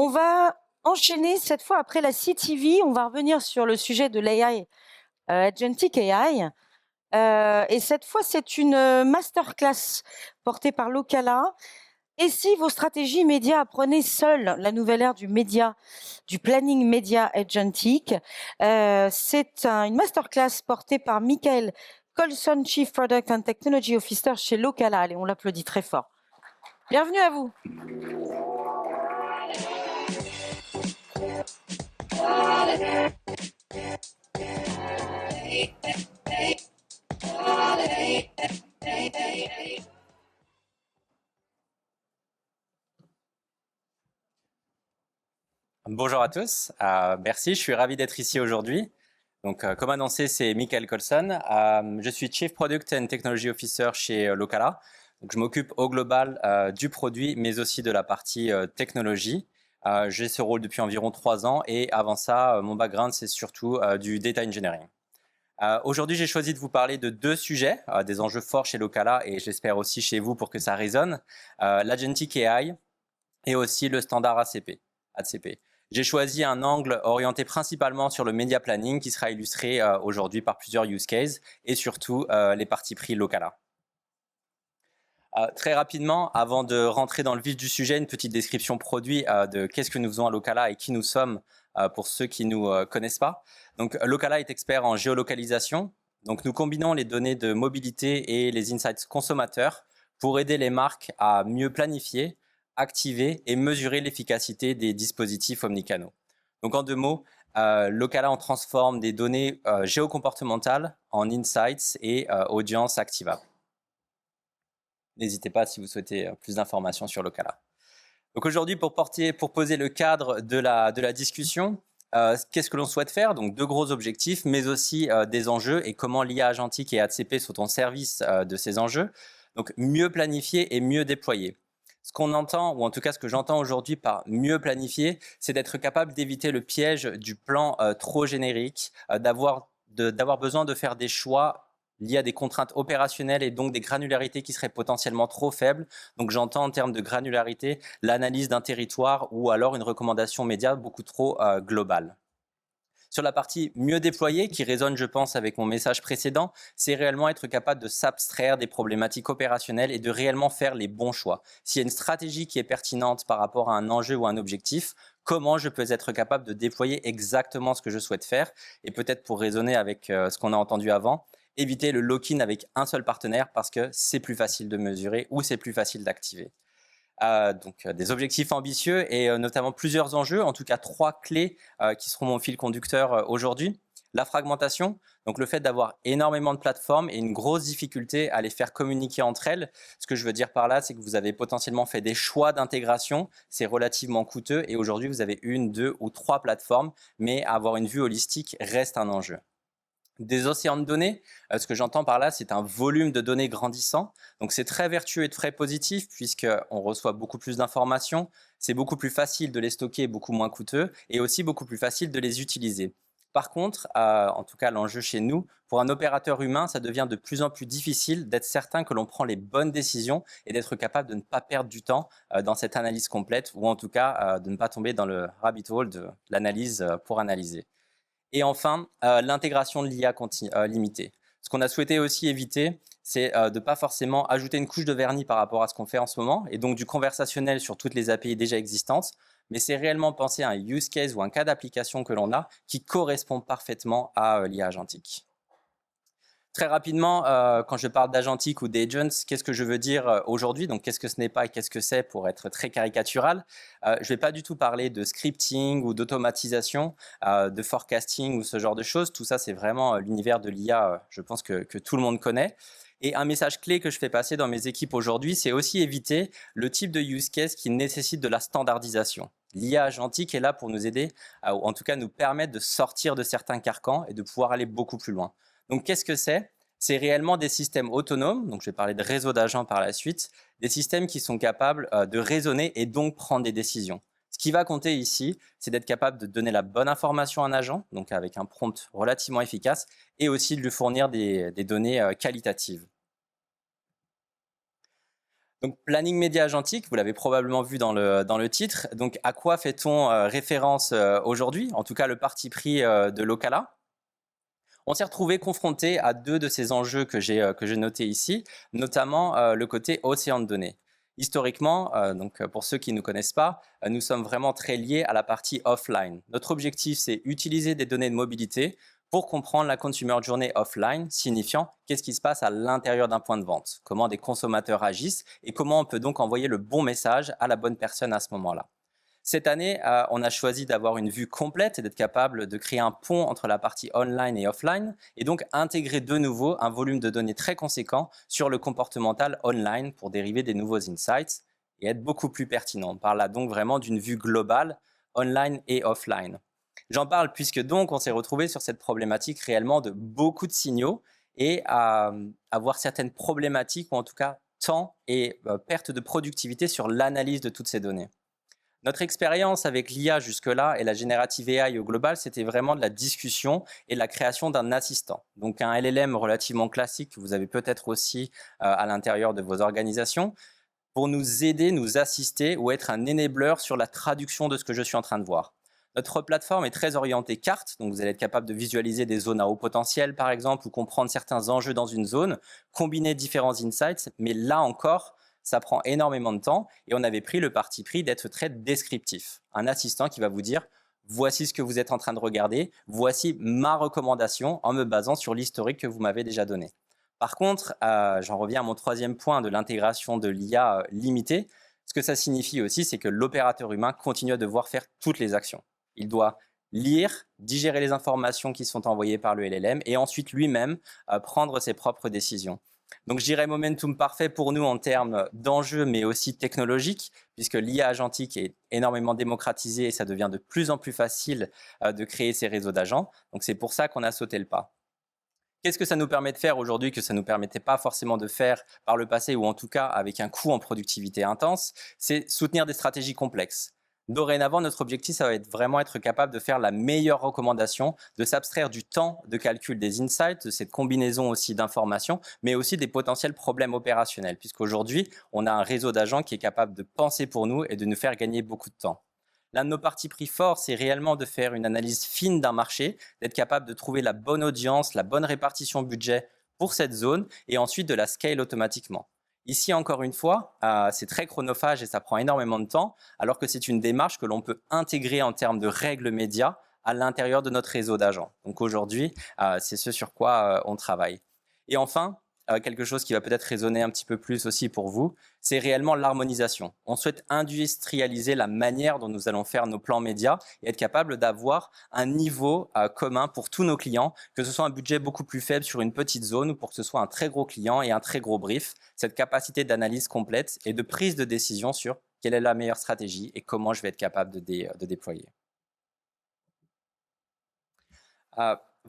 On va enchaîner cette fois après la CTV. On va revenir sur le sujet de l'AI, Agentic AI. Et cette fois, c'est une masterclass portée par Locala. Et si vos stratégies médias apprenaient seules la nouvelle ère du média, du planning média agentic, c'est une masterclass portée par Michael Colson, Chief Product and Technology Officer chez Locala. Allez, on l'applaudit très fort. Bienvenue à vous. Bonjour à tous, merci, je suis ravi d'être ici aujourd'hui. Donc, comme annoncé, c'est Michael Colson. Je suis Chief Product and Technology Officer chez Locala. Donc, je m'occupe au global du produit, mais aussi de la partie technologie. J'ai ce rôle depuis environ 3 ans et avant ça, mon background, c'est surtout du data engineering. Aujourd'hui, j'ai choisi de vous parler de 2 sujets, des enjeux forts chez Locala et j'espère aussi chez vous pour que ça résonne, l'Agentic AI et aussi le standard ACP. J'ai choisi un angle orienté principalement sur le media planning qui sera illustré aujourd'hui par plusieurs use cases et surtout les parties pris Locala. Très rapidement, avant de rentrer dans le vif du sujet, une petite description produit de qu'est-ce que nous faisons à Locala et qui nous sommes pour ceux qui ne nous connaissent pas. Donc, Locala est expert en géolocalisation. Donc, nous combinons les données de mobilité et les insights consommateurs pour aider les marques à mieux planifier, activer et mesurer l'efficacité des dispositifs omnicanaux. Donc, en 2 mots, Locala, on transforme des données géocomportementales en insights et audiences activables. N'hésitez pas si vous souhaitez plus d'informations sur Locala. Donc aujourd'hui, pour poser le cadre de la discussion, qu'est-ce que l'on souhaite faire? Donc 2 gros objectifs, mais aussi des enjeux et comment l'IA agentique et ACP sont au service de ces enjeux. Donc mieux planifier et mieux déployer. Ce qu'on entend, ou en tout cas ce que j'entends aujourd'hui par mieux planifier, c'est d'être capable d'éviter le piège du plan trop générique, d'avoir besoin de faire des choix liés à des contraintes opérationnelles et donc des granularités qui seraient potentiellement trop faibles. Donc j'entends en termes de granularité l'analyse d'un territoire ou alors une recommandation média beaucoup trop globale. Sur la partie mieux déployée, qui résonne, je pense, avec mon message précédent, c'est réellement être capable de s'abstraire des problématiques opérationnelles et de réellement faire les bons choix. S'il y a une stratégie qui est pertinente par rapport à un enjeu ou un objectif, comment je peux être capable de déployer exactement ce que je souhaite faire? Et peut-être pour raisonner avec ce qu'on a entendu avant, éviter le lock-in avec un seul partenaire parce que c'est plus facile de mesurer ou c'est plus facile d'activer. Donc des objectifs ambitieux et notamment plusieurs enjeux, en tout cas 3 clés qui seront mon fil conducteur aujourd'hui. La fragmentation, donc le fait d'avoir énormément de plateformes et une grosse difficulté à les faire communiquer entre elles. Ce que je veux dire par là, c'est que vous avez potentiellement fait des choix d'intégration, c'est relativement coûteux et aujourd'hui vous avez 1, 2 ou 3 plateformes, mais avoir une vue holistique reste un enjeu. Des océans de données, ce que j'entends par là, c'est un volume de données grandissant. Donc c'est très vertueux et très positif puisqu'on reçoit beaucoup plus d'informations, c'est beaucoup plus facile de les stocker, beaucoup moins coûteux et aussi beaucoup plus facile de les utiliser. Par contre, en tout cas l'enjeu chez nous, pour un opérateur humain, ça devient de plus en plus difficile d'être certain que l'on prend les bonnes décisions et d'être capable de ne pas perdre du temps dans cette analyse complète ou en tout cas de ne pas tomber dans le rabbit hole de l'analyse pour analyser. Et enfin, l'intégration de l'IA limitée. Ce qu'on a souhaité aussi éviter, c'est de ne pas forcément ajouter une couche de vernis par rapport à ce qu'on fait en ce moment, et donc du conversationnel sur toutes les API déjà existantes, mais c'est réellement penser à un use case ou un cas d'application que l'on a qui correspond parfaitement à l'IA agentique. Très rapidement, quand je parle d'agentique ou d'agents, qu'est-ce que je veux dire aujourd'hui? Donc, qu'est-ce que ce n'est pas et qu'est-ce que c'est pour être très caricatural? Je ne vais pas du tout parler de scripting ou d'automatisation, de forecasting ou ce genre de choses. Tout ça, c'est vraiment l'univers de l'IA, je pense que tout le monde connaît. Et un message clé que je fais passer dans mes équipes aujourd'hui, c'est aussi éviter le type de use case qui nécessite de la standardisation. L'IA agentique est là pour nous aider, ou en tout cas nous permettre de sortir de certains carcans et de pouvoir aller beaucoup plus loin. Donc, qu'est-ce que c'est? C'est réellement des systèmes autonomes, donc je vais parler de réseau d'agents par la suite, des systèmes qui sont capables de raisonner et donc prendre des décisions. Ce qui va compter ici, c'est d'être capable de donner la bonne information à un agent, donc avec un prompt relativement efficace, et aussi de lui fournir des données qualitatives. Donc, planning média agentique, vous l'avez probablement vu dans le titre. Donc, à quoi fait-on référence aujourd'hui? En tout cas, le parti pris de Locala. On s'est retrouvé confronté à deux de ces enjeux que j'ai notés ici, notamment le côté océan de données. Historiquement, donc pour ceux qui ne nous connaissent pas, nous sommes vraiment très liés à la partie offline. Notre objectif, c'est utiliser des données de mobilité pour comprendre la consumer journey offline, signifiant qu'est-ce qui se passe à l'intérieur d'un point de vente, comment des consommateurs agissent et comment on peut donc envoyer le bon message à la bonne personne à ce moment-là. Cette année, on a choisi d'avoir une vue complète et d'être capable de créer un pont entre la partie online et offline et donc intégrer de nouveau un volume de données très conséquent sur le comportemental online pour dériver des nouveaux insights et être beaucoup plus pertinent. On parle là donc vraiment d'une vue globale online et offline. J'en parle puisque donc on s'est retrouvé sur cette problématique réellement de beaucoup de signaux et à avoir certaines problématiques ou en tout cas temps et perte de productivité sur l'analyse de toutes ces données. Notre expérience avec l'IA jusque-là et la générative AI au global, c'était vraiment de la discussion et de la création d'un assistant. Donc un LLM relativement classique que vous avez peut-être aussi à l'intérieur de vos organisations pour nous aider, nous assister ou être un enabler sur la traduction de ce que je suis en train de voir. Notre plateforme est très orientée carte, donc vous allez être capable de visualiser des zones à haut potentiel par exemple ou comprendre certains enjeux dans une zone, combiner différents insights, mais là encore, ça prend énormément de temps et on avait pris le parti pris d'être très descriptif. Un assistant qui va vous dire voici ce que vous êtes en train de regarder, voici ma recommandation en me basant sur l'historique que vous m'avez déjà donné. Par contre, j'en reviens à mon troisième point de l'intégration de l'IA limitée. Ce que ça signifie aussi, c'est que l'opérateur humain continue à devoir faire toutes les actions. Il doit lire, digérer les informations qui sont envoyées par le LLM et ensuite lui-même prendre ses propres décisions. Donc, je dirais momentum parfait pour nous en termes d'enjeux, mais aussi technologiques, puisque l'IA agentique est énormément démocratisée et ça devient de plus en plus facile de créer ces réseaux d'agents. Donc, c'est pour ça qu'on a sauté le pas. Qu'est-ce que ça nous permet de faire aujourd'hui que ça ne nous permettait pas forcément de faire par le passé, ou en tout cas avec un coût en productivité intense? C'est soutenir des stratégies complexes. Dorénavant, notre objectif, ça va être vraiment être capable de faire la meilleure recommandation, de s'abstraire du temps de calcul des insights, de cette combinaison aussi d'informations, mais aussi des potentiels problèmes opérationnels, puisqu'aujourd'hui, on a un réseau d'agents qui est capable de penser pour nous et de nous faire gagner beaucoup de temps. L'un de nos partis pris forts, c'est réellement de faire une analyse fine d'un marché, d'être capable de trouver la bonne audience, la bonne répartition budget pour cette zone et ensuite de la scale automatiquement. Ici, encore une fois, c'est très chronophage et ça prend énormément de temps, alors que c'est une démarche que l'on peut intégrer en termes de règles médias à l'intérieur de notre réseau d'agents. Donc aujourd'hui, c'est ce sur quoi on travaille. Et enfin, quelque chose qui va peut-être résonner un petit peu plus aussi pour vous, c'est réellement l'harmonisation. On souhaite industrialiser la manière dont nous allons faire nos plans médias et être capable d'avoir un niveau commun pour tous nos clients, que ce soit un budget beaucoup plus faible sur une petite zone ou pour que ce soit un très gros client et un très gros brief. Cette capacité d'analyse complète et de prise de décision sur quelle est la meilleure stratégie et comment je vais être capable de déployer.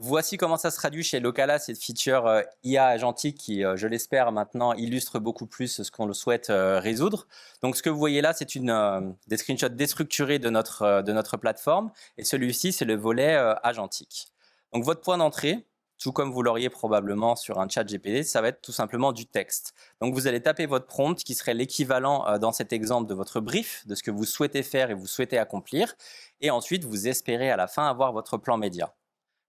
Voici comment ça se traduit chez Locala, cette feature IA agentique qui, je l'espère maintenant, illustre beaucoup plus ce qu'on le souhaite résoudre. Donc, ce que vous voyez là, c'est des screenshots déstructurés de notre plateforme. Et celui-ci, c'est le volet agentique. Donc, votre point d'entrée, tout comme vous l'auriez probablement sur un chat GPT, ça va être tout simplement du texte. Donc, vous allez taper votre prompt qui serait l'équivalent dans cet exemple de votre brief, de ce que vous souhaitez faire et vous souhaitez accomplir. Et ensuite, vous espérez à la fin avoir votre plan média.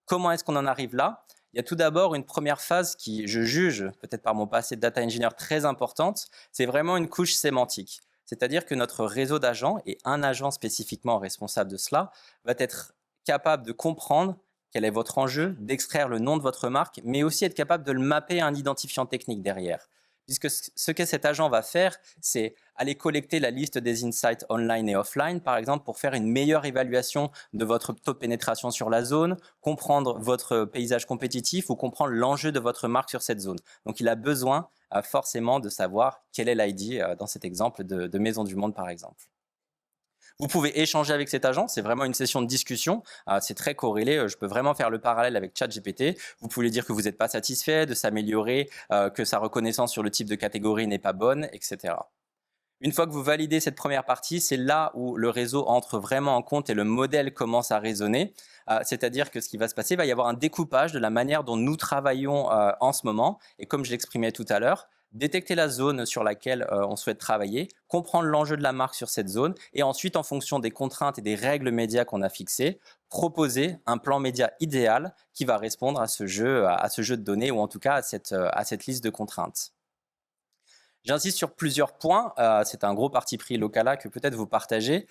Comment est-ce qu'on en arrive là? Il y a tout d'abord une première phase qui, je juge, peut-être par mon passé de data engineer, très importante, c'est vraiment une couche sémantique. C'est-à-dire que notre réseau d'agents, et un agent spécifiquement responsable de cela, va être capable de comprendre quel est votre enjeu, d'extraire le nom de votre marque, mais aussi être capable de le mapper à un identifiant technique derrière. Puisque ce que cet agent va faire, c'est aller collecter la liste des insights online et offline, par exemple, pour faire une meilleure évaluation de votre taux de pénétration sur la zone, comprendre votre paysage compétitif ou comprendre l'enjeu de votre marque sur cette zone. Donc, il a besoin forcément de savoir quel est l'ID dans cet exemple de Maison du Monde, par exemple. Vous pouvez échanger avec cet agent, c'est vraiment une session de discussion, c'est très corrélé, je peux vraiment faire le parallèle avec ChatGPT. Vous pouvez lui dire que vous n'êtes pas satisfait, de s'améliorer, que sa reconnaissance sur le type de catégorie n'est pas bonne, etc. Une fois que vous validez cette première partie, c'est là où le réseau entre vraiment en compte et le modèle commence à résonner. C'est-à-dire que ce qui va se passer, il va y avoir un découpage de la manière dont nous travaillons en ce moment. Et comme je l'exprimais tout à l'heure, détecter la zone sur laquelle on souhaite travailler, comprendre l'enjeu de la marque sur cette zone et ensuite, en fonction des contraintes et des règles médias qu'on a fixées, proposer un plan média idéal qui va répondre à ce jeu de données ou en tout cas à cette liste de contraintes. J'insiste sur plusieurs points. C'est un gros parti pris Locala que peut-être vous partagez.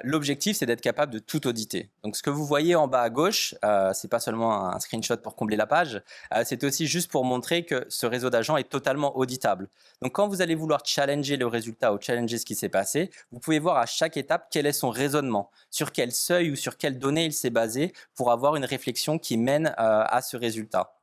L'objectif, c'est d'être capable de tout auditer. Donc, ce que vous voyez en bas à gauche, c'est pas seulement un screenshot pour combler la page, c'est aussi juste pour montrer que ce réseau d'agents est totalement auditable. Donc, quand vous allez vouloir challenger le résultat ou challenger ce qui s'est passé, vous pouvez voir à chaque étape quel est son raisonnement, sur quel seuil ou sur quelles données il s'est basé pour avoir une réflexion qui mène à ce résultat.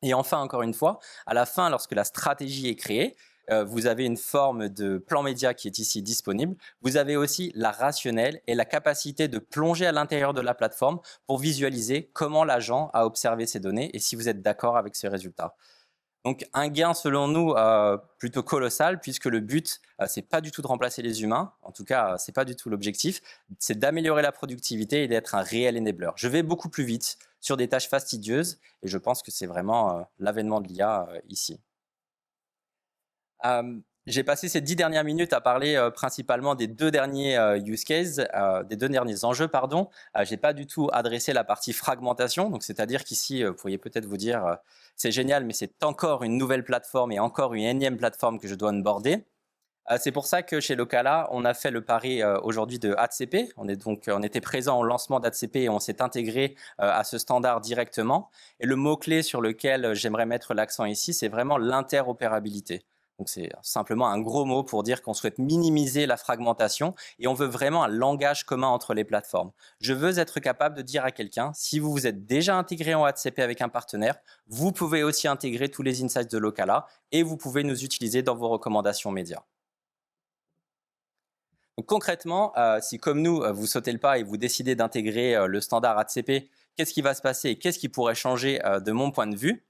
Et enfin, encore une fois, à la fin, lorsque la stratégie est créée, vous avez une forme de plan média qui est ici disponible. Vous avez aussi la rationnelle et la capacité de plonger à l'intérieur de la plateforme pour visualiser comment l'agent a observé ces données et si vous êtes d'accord avec ces résultats. Donc un gain selon nous plutôt colossal puisque le but c'est pas du tout de remplacer les humains, en tout cas c'est pas du tout l'objectif, c'est d'améliorer la productivité et d'être un réel enabler. Je vais beaucoup plus vite sur des tâches fastidieuses et je pense que c'est vraiment l'avènement de l'IA ici. J'ai passé ces 10 dernières minutes à parler principalement des deux derniers use cases, des deux derniers enjeux, pardon. J'ai pas du tout adressé la partie fragmentation, donc c'est-à-dire qu'ici, vous pourriez peut-être vous dire c'est génial, mais c'est encore une nouvelle plateforme et encore une énième plateforme que je dois onboarder. C'est pour ça que chez Locala, on a fait le pari aujourd'hui de AdCP. On était présent au lancement d'AdCP et on s'est intégré à ce standard directement. Et le mot-clé sur lequel j'aimerais mettre l'accent ici, c'est vraiment l'interopérabilité. Donc c'est simplement un gros mot pour dire qu'on souhaite minimiser la fragmentation et on veut vraiment un langage commun entre les plateformes. Je veux être capable de dire à quelqu'un, si vous vous êtes déjà intégré en AdCP avec un partenaire, vous pouvez aussi intégrer tous les insights de Locala et vous pouvez nous utiliser dans vos recommandations médias. Donc, concrètement, si comme nous, vous sautez le pas et vous décidez d'intégrer le standard AdCP, qu'est-ce qui va se passer et qu'est-ce qui pourrait changer de mon point de vue?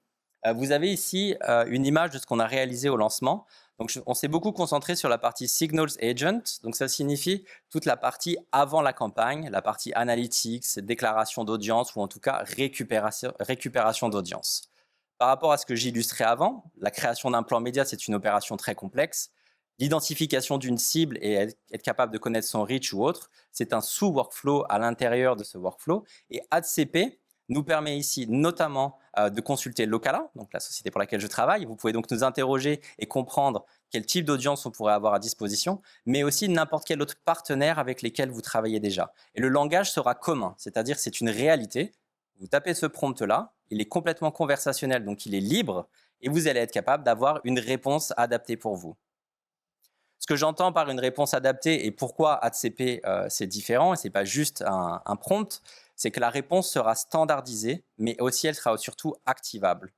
Vous avez ici une image de ce qu'on a réalisé au lancement. Donc, on s'est beaucoup concentré sur la partie Signals Agent. Donc, ça signifie toute la partie avant la campagne, la partie Analytics, déclaration d'audience ou en tout cas récupération d'audience. Par rapport à ce que j'illustrais avant, la création d'un plan média, c'est une opération très complexe. L'identification d'une cible et être capable de connaître son reach ou autre, c'est un sous-workflow à l'intérieur de ce workflow. Et AdCP nous permet ici notamment de consulter Locala, donc la société pour laquelle je travaille. Vous pouvez donc nous interroger et comprendre quel type d'audience on pourrait avoir à disposition, mais aussi n'importe quel autre partenaire avec lesquels vous travaillez déjà. Et le langage sera commun, c'est-à-dire c'est une réalité. Vous tapez ce prompt-là, il est complètement conversationnel, donc il est libre, et vous allez être capable d'avoir une réponse adaptée pour vous. Ce que j'entends par une réponse adaptée et pourquoi AdCP c'est différent, et ce n'est pas juste un prompt, c'est que la réponse sera standardisée, mais aussi elle sera surtout activable.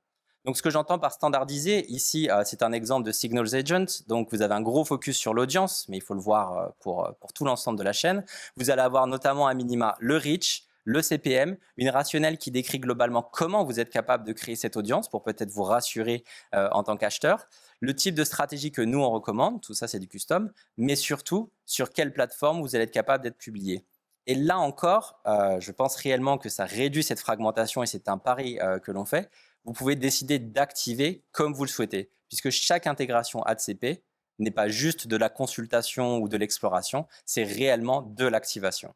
Donc ce que j'entends par standardisé, ici c'est un exemple de Signals Agent, donc vous avez un gros focus sur l'audience, mais il faut le voir pour tout l'ensemble de la chaîne. Vous allez avoir notamment à minima le reach, le CPM, une rationnelle qui décrit globalement comment vous êtes capable de créer cette audience pour peut-être vous rassurer en tant qu'acheteur. Le type de stratégie que nous, on recommande, tout ça, c'est du custom, mais surtout, sur quelle plateforme vous allez être capable d'être publié. Et là encore, je pense réellement que ça réduit cette fragmentation et c'est un pari que l'on fait. Vous pouvez décider d'activer comme vous le souhaitez, puisque chaque intégration AdCP n'est pas juste de la consultation ou de l'exploration, c'est réellement de l'activation.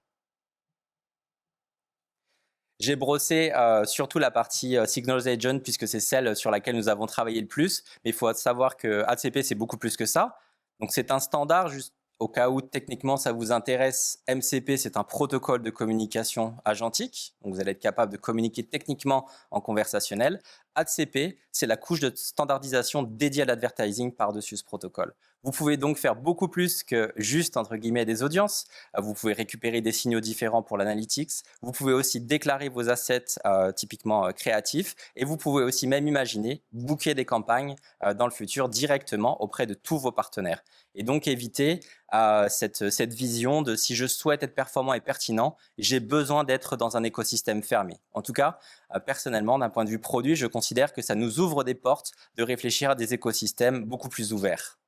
J'ai brossé surtout la partie Signals Agent puisque c'est celle sur laquelle nous avons travaillé le plus. Mais il faut savoir que AdCP, c'est beaucoup plus que ça. Donc, c'est un standard, juste au cas où techniquement ça vous intéresse. MCP, c'est un protocole de communication agentique. Donc, vous allez être capable de communiquer techniquement en conversationnel. AdCP, c'est la couche de standardisation dédiée à l'advertising par-dessus ce protocole. Vous pouvez donc faire beaucoup plus que juste, entre guillemets, des audiences. Vous pouvez récupérer des signaux différents pour l'analytics. Vous pouvez aussi déclarer vos assets typiquement créatifs. Et vous pouvez aussi même imaginer booker des campagnes dans le futur directement auprès de tous vos partenaires. Et donc éviter cette vision de si je souhaite être performant et pertinent, j'ai besoin d'être dans un écosystème fermé. En tout cas, personnellement, d'un point de vue produit, je considère que ça nous ouvre des portes de réfléchir à des écosystèmes beaucoup plus ouverts.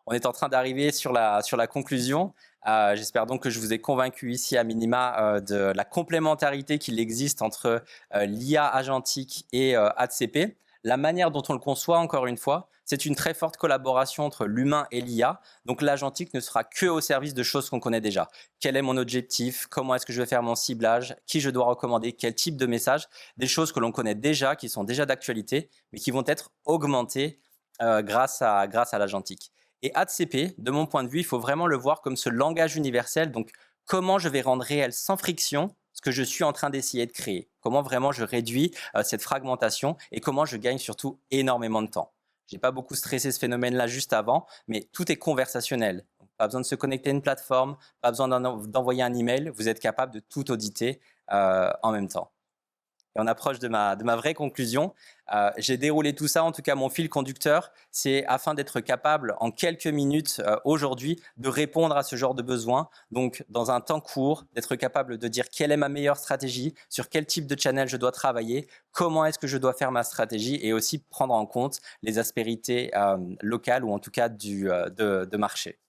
On est en train d'arriver sur la conclusion. J'espère donc que je vous ai convaincu ici à minima de la complémentarité qu'il existe entre l'IA agentique et AdCP. La manière dont on le conçoit, encore une fois, c'est une très forte collaboration entre l'humain et l'IA. Donc l'agentique ne sera que au service de choses qu'on connaît déjà. Quel est mon objectif? Comment est-ce que je vais faire mon ciblage? Qui je dois recommander? Quel type de message? Des choses que l'on connaît déjà, qui sont déjà d'actualité, mais qui vont être augmentées grâce à l'agentique. Et AdCP, de mon point de vue, il faut vraiment le voir comme ce langage universel. Donc, comment je vais rendre réel sans friction ce que je suis en train d'essayer de créer? Comment vraiment je réduis cette fragmentation et comment je gagne surtout énormément de temps? J'ai pas beaucoup stressé ce phénomène-là juste avant, mais tout est conversationnel. Donc, pas besoin de se connecter à une plateforme, pas besoin d'envoyer un email. Vous êtes capable de tout auditer en même temps. Et on approche de ma vraie conclusion. J'ai déroulé tout ça, en tout cas mon fil conducteur, c'est afin d'être capable en quelques minutes aujourd'hui de répondre à ce genre de besoin. Donc dans un temps court, d'être capable de dire quelle est ma meilleure stratégie, sur quel type de channel je dois travailler, comment est-ce que je dois faire ma stratégie et aussi prendre en compte les aspérités locales ou en tout cas de marché.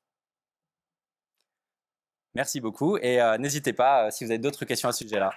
Merci beaucoup et n'hésitez pas si vous avez d'autres questions à ce sujet-là.